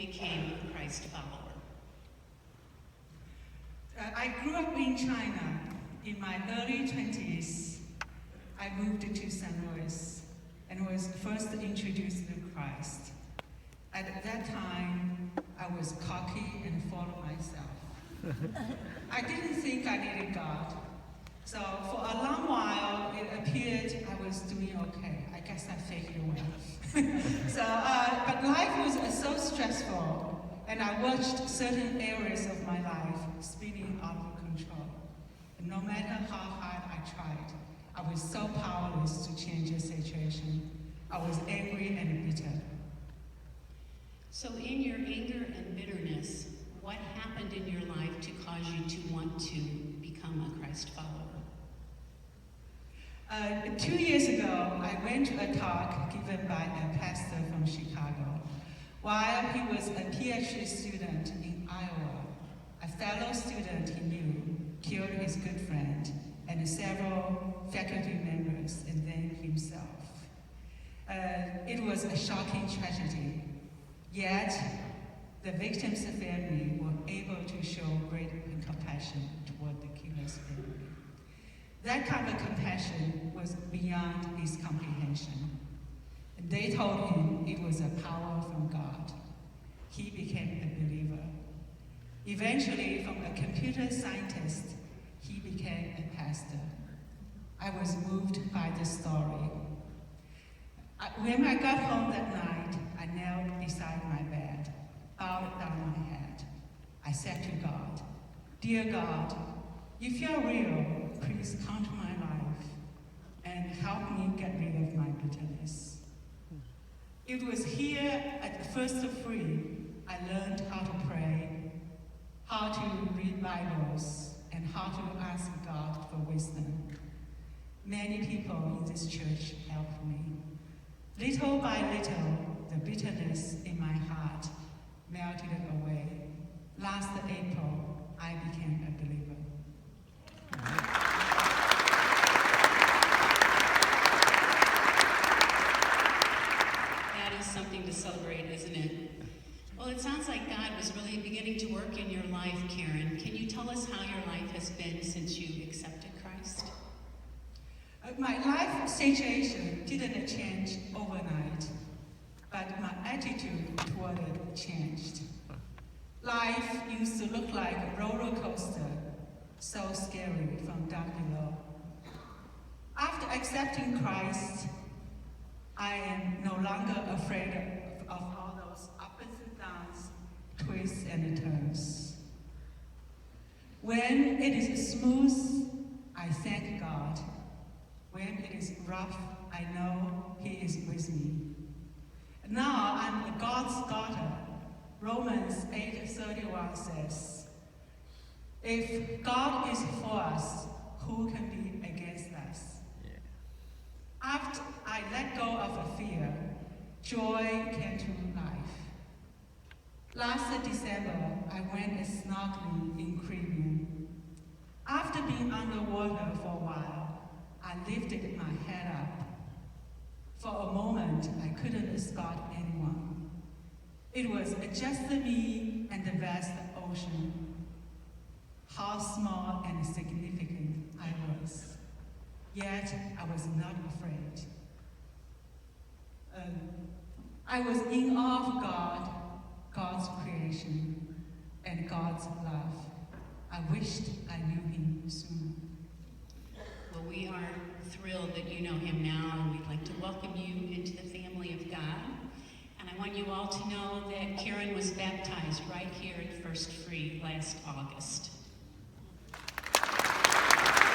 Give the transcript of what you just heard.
became a Christ follower? I grew up in China. In my early 20s, I moved to St. Louis and was first introduced to Christ. At that time, I was cocky and full of myself. I didn't think I needed God. So for a long while, it appeared I was doing okay. I guess I faked it well. But life was so stressful, and I watched certain areas of my life spinning out of control. And no matter how hard I tried, I was so powerless to change the situation. I was angry and bitter. So in your anger and bitterness, what happened in your life to cause you to want to become a Christ follower? 2 years ago, I went to a talk given by a pastor from Chicago. While he was a PhD student in Iowa, a fellow student he knew killed his good friend and several faculty members and then himself. It was a shocking tragedy, yet the victim's family were able to show great compassion toward the killer's family. That kind of compassion was beyond his comprehension. They told him it was a power from God. He became a believer. Eventually, from a computer scientist, he became a pastor. I was moved by the story. When I got home that night, I knelt beside my bed, bowed down my head. I said to God, "Dear God, if you're real, please come to my life and help me get rid of my bitterness." It was here at the First Free I learned how to pray, how to read Bibles, and how to ask God for wisdom. Many people in this church helped me. Little by little, the bitterness in my heart melted away. Last April, I became a believer. That is something to celebrate, isn't it? Well, it sounds like God was really beginning to work in your life, Karen. Can you tell us how your life has been since you accepted Christ? My life situation didn't change overnight, but my attitude toward it changed. Life used to look like a roller coaster, so scary from down below. After accepting Christ, I am no longer afraid of all those ups and downs, twists and turns. When it is smooth, I thank God. When it is rough, I know He is with me. Now I'm God's daughter. Romans 8:31 says, "If God is for us, who can be against us?" Yeah. After I let go of fear, joy came to life. Last December, I went snorkeling in Caribbean. After being underwater for a while, I lifted my head up. For a moment, I couldn't spot anyone. It was just me and the vast ocean. How small and significant I was. Yet, I was not afraid. I was in awe of God, God's creation, and God's love. I wished I knew Him sooner. Well, we are thrilled that you know Him now, and we'd like to welcome you into the family of God. And I want you all to know that Karen was baptized right here at First Free last August.